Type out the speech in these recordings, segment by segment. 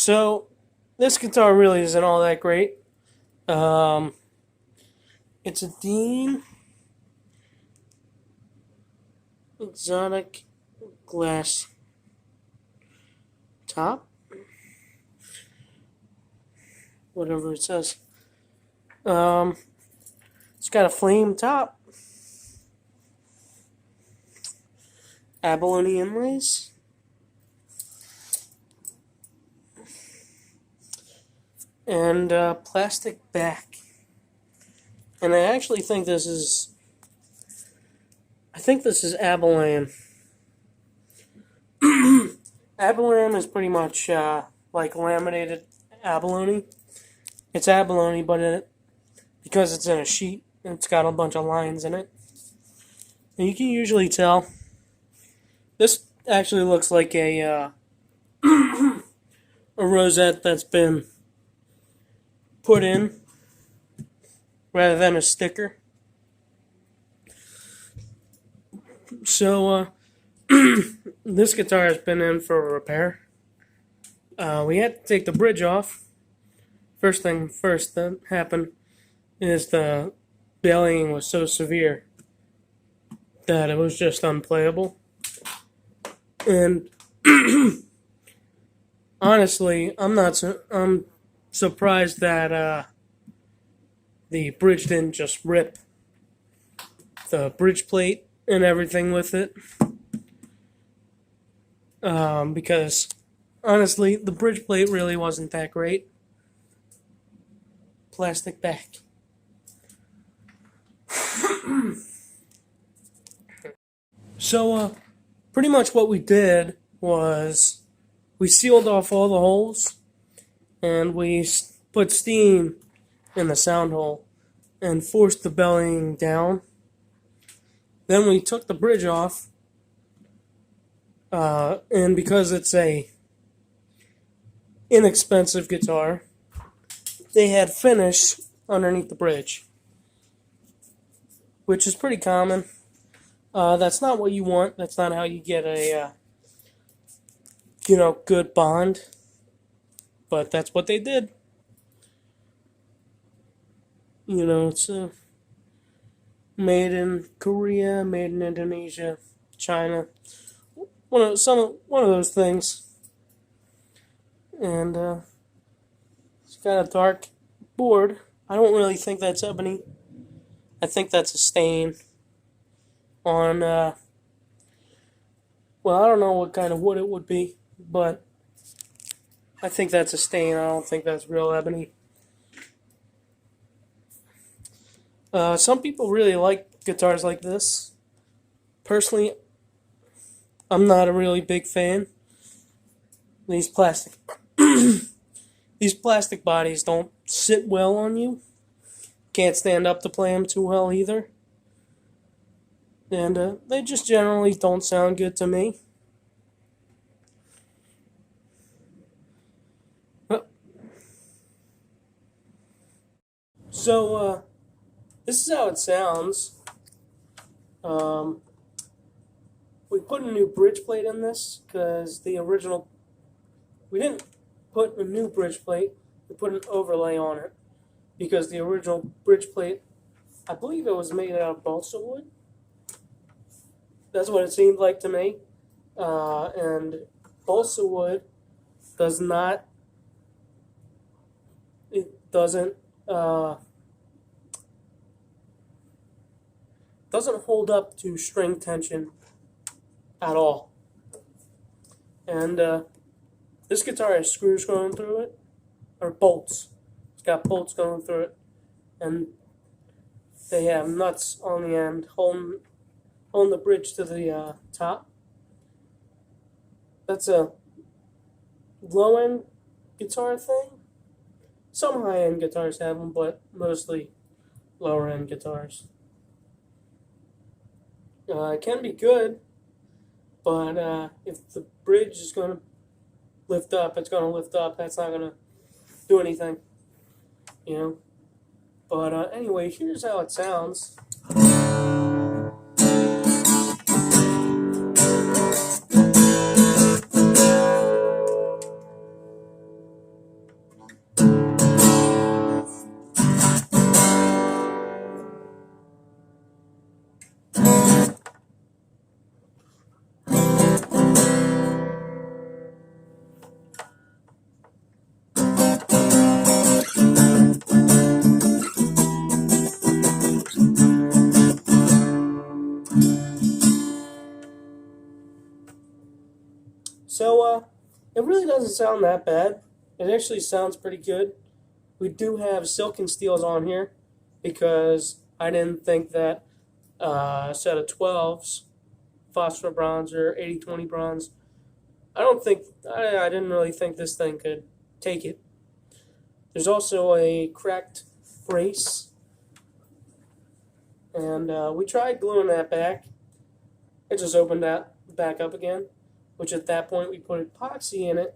So this guitar really isn't all that great. Um, it's a Dean exotic glass top, whatever it says. Um, it's got a flame top, abalone inlays, and plastic back. And I actually think this is, abalone. Abalone is pretty much like laminated abalone. It's abalone, but because it's in a sheet, it's got a bunch of lines in it. And you can usually tell. This actually looks like a rosette that's been put in rather than a sticker. So this guitar has been in for a repair. We had to take the bridge off. First thing first that happened is the bellying was so severe that it was just unplayable. And honestly, I'm surprised that the bridge didn't just rip the bridge plate and everything with it. Because honestly, the bridge plate really wasn't that great. Plastic back. So, pretty much what we did was we sealed off all the holes and we put steam in the sound hole and forced the bellying down. Then we took the bridge off, and because it's a inexpensive guitar, they had finish underneath the bridge, which is pretty common. That's not what you want. That's not how you get a good bond. But that's what they did. It's made in Korea, made in Indonesia, China. One of those things. And it's got a dark board. I don't really think that's ebony. I think that's a stain on, well, I don't know what kind of wood it would be, but I think that's a stain. I don't think that's real ebony. Some people really like guitars like this. Personally, I'm not a really big fan. These plastic bodies don't sit well on you. Can't stand up to play them too well either. And they just generally don't sound good to me. So, this is how it sounds. We put a new bridge plate in this because we didn't put a new bridge plate, we put an overlay on it because the original bridge plate, I believe it was made out of balsa wood. That's what it seemed like to me. And balsa wood doesn't hold up to string tension at all. And this guitar has screws going through it, or bolts. It's got bolts going through it, and they have nuts on the end holding the bridge to the top. That's a low-end guitar thing. Some high-end guitars have them, but mostly lower-end guitars. It can be good, but if the bridge is going to lift up, it's going to lift up. That's not going to do anything, But anyway, here's how it sounds. So, it really doesn't sound that bad. It actually sounds pretty good. We do have silken steels on here because I didn't think that a set of 12s, phosphor bronze or 80/20 bronze, I didn't really think this thing could take it. There's also a cracked brace, and we tried gluing that back. It just opened that back up again, which at that point we put epoxy in it,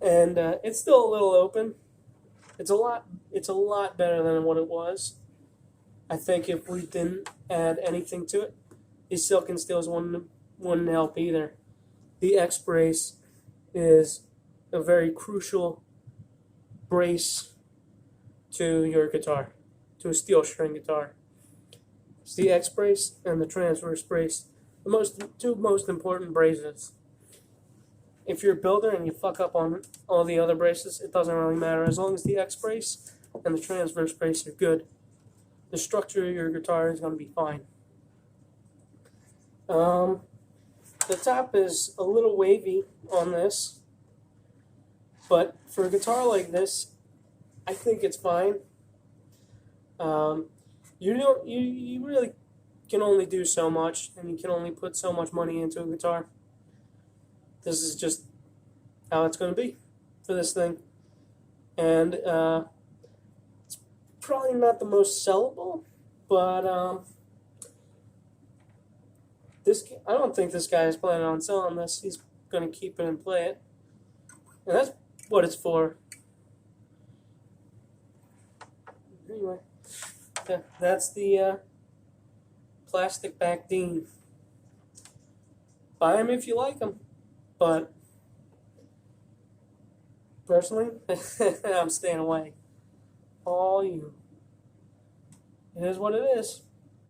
and it's still a little open. It's a lot better than what it was. I think if we didn't add anything to it, these silken steels wouldn't help either. The X brace is a very crucial brace to your guitar, to a steel string guitar. It's the X brace and the transverse brace, the two most important braces. If you're a builder and you fuck up on all the other braces, it doesn't really matter. As long as the X brace and the transverse brace are good, the structure of your guitar is going to be fine. The top is a little wavy on this, but for a guitar like this, I think it's fine. You really can only do so much, and you can only put so much money into a guitar. This is just how it's going to be for this thing, and it's probably not the most sellable, but I don't think this guy is planning on selling this. He's going to keep it and play it, and that's what it's for. Anyway, yeah, that's the plastic back Dean. Buy them if you like them, but personally, I'm staying away. All you. It is what it is.